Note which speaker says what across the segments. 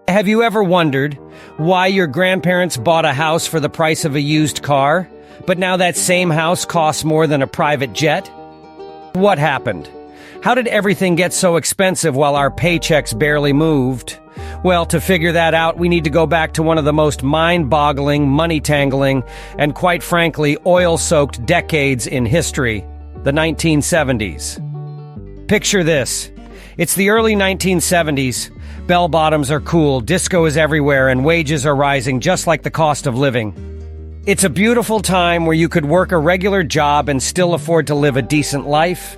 Speaker 1: Have you ever wondered why your grandparents bought a house for the price of a used car, but now that same house costs more than a private jet? What happened? How did everything get so expensive while our paychecks barely moved? Well, to figure that out, we need to go back to one of the most mind-boggling, money-tangling, and quite frankly, oil-soaked decades in history, the 1970s. Picture this. It's the early 1970s. Bell-bottoms are cool, disco is everywhere, and wages are rising just like the cost of living. It's a beautiful time where you could work a regular job and still afford to live a decent life.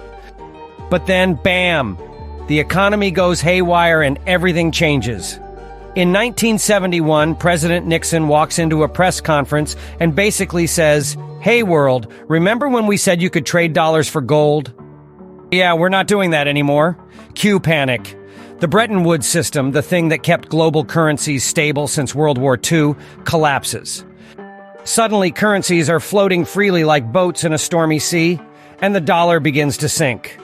Speaker 1: But then, bam! The economy goes haywire and everything changes. In 1971, President Nixon walks into a press conference and basically says, "Hey world, remember when we said you could trade dollars for gold? Yeah, we're not doing that anymore." Cue panic. The Bretton Woods system, the thing that kept global currencies stable since World War II, collapses. Suddenly, currencies are floating freely like boats in a stormy sea, and the dollar begins to sink.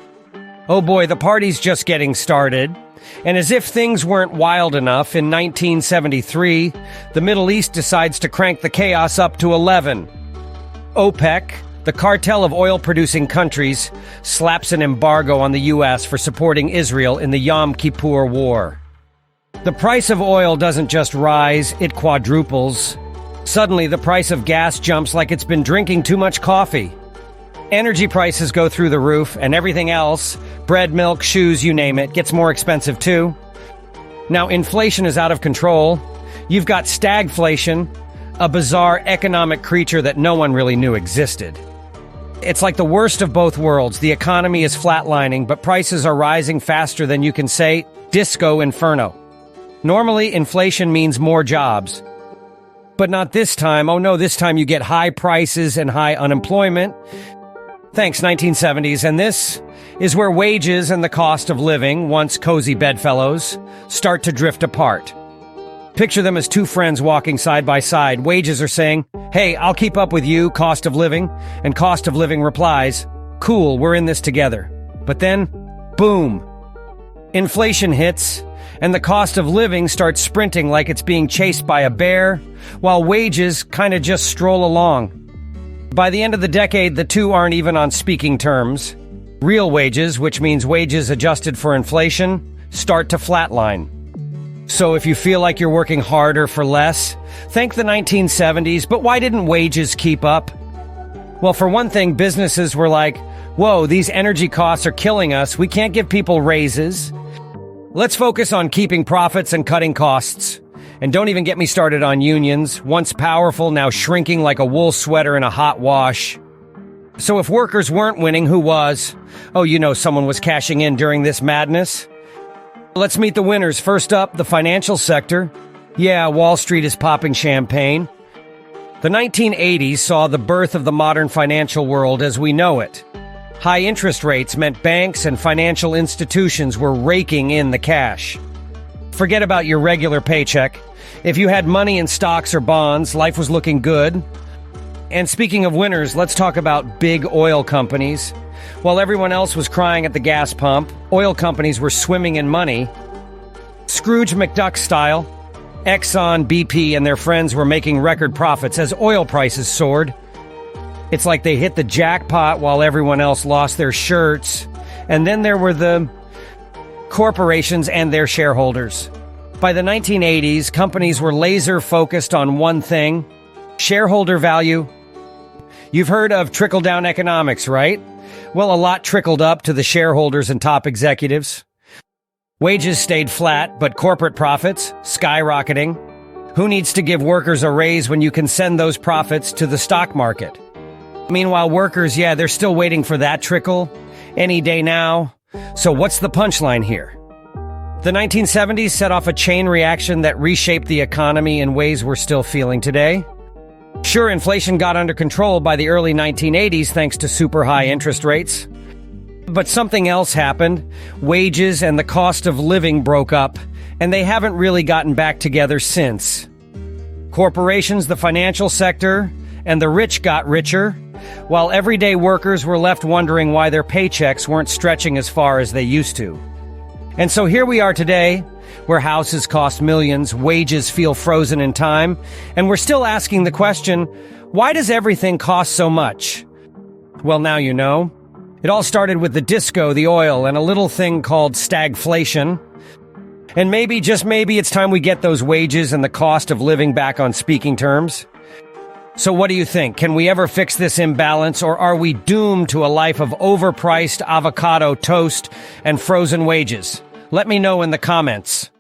Speaker 1: Oh boy, the party's just getting started. And as if things weren't wild enough, in 1973, the Middle East decides to crank the chaos up to 11. OPEC, the cartel of oil-producing countries, slaps an embargo on the U.S. for supporting Israel in the Yom Kippur War. The price of oil doesn't just rise, it quadruples. Suddenly, the price of gas jumps like it's been drinking too much coffee. Energy prices go through the roof, and everything else, bread, milk, shoes, you name it, gets more expensive too. Now, inflation is out of control. You've got stagflation, a bizarre economic creature that no one really knew existed. It's like the worst of both worlds. The economy is flatlining, but prices are rising faster than you can say, disco inferno. Normally, inflation means more jobs. But not this time. Oh no, this time you get high prices and high unemployment. Thanks, 1970s. And this is where wages and the cost of living, once cozy bedfellows, start to drift apart. Picture them as two friends walking side by side. Wages are saying, "Hey, I'll keep up with you, cost of living." And cost of living replies, "Cool, we're in this together." But then, boom. Inflation hits, and the cost of living starts sprinting like it's being chased by a bear, while wages kind of just stroll along. By the end of the decade, the two aren't even on speaking terms. Real wages, which means wages adjusted for inflation, start to flatline. So if you feel like you're working harder for less, thank the 1970s, but why didn't wages keep up? Well, for one thing, businesses were like, "Whoa, these energy costs are killing us. We can't give people raises. Let's focus on keeping profits and cutting costs." And don't even get me started on unions, once powerful, now shrinking like a wool sweater in a hot wash. So if workers weren't winning, who was? Oh, you know someone was cashing in during this madness. Let's meet the winners. First up, the financial sector. Yeah, Wall Street is popping champagne. The 1980s saw the birth of the modern financial world as we know it. High interest rates meant banks and financial institutions were raking in the cash. Forget about your regular paycheck. If you had money in stocks or bonds, life was looking good. And speaking of winners, let's talk about big oil companies. While everyone else was crying at the gas pump, oil companies were swimming in money. Scrooge McDuck style, Exxon, BP, and their friends were making record profits as oil prices soared. It's like they hit the jackpot while everyone else lost their shirts. And then there were the corporations and their shareholders. By the 1980s, companies were laser-focused on one thing: shareholder value. You've heard of trickle-down economics, right? Well, a lot trickled up to the shareholders and top executives. Wages stayed flat, but corporate profits skyrocketing. Who needs to give workers a raise when you can send those profits to the stock market? Meanwhile, workers, yeah, they're still waiting for that trickle any day now. So what's the punchline here? The 1970s set off a chain reaction that reshaped the economy in ways we're still feeling today. Sure, inflation got under control by the early 1980s thanks to super high interest rates. But something else happened. Wages and the cost of living broke up, and they haven't really gotten back together since. Corporations, the financial sector, and the rich got richer, while everyday workers were left wondering why their paychecks weren't stretching as far as they used to. And so here we are today, where houses cost millions, wages feel frozen in time, and we're still asking the question, why does everything cost so much? Well, now you know. It all started with the disco, the oil, and a little thing called stagflation. And maybe, just maybe, it's time we get those wages and the cost of living back on speaking terms. So what do you think? Can we ever fix this imbalance, or are we doomed to a life of overpriced avocado toast and frozen wages? Let me know in the comments.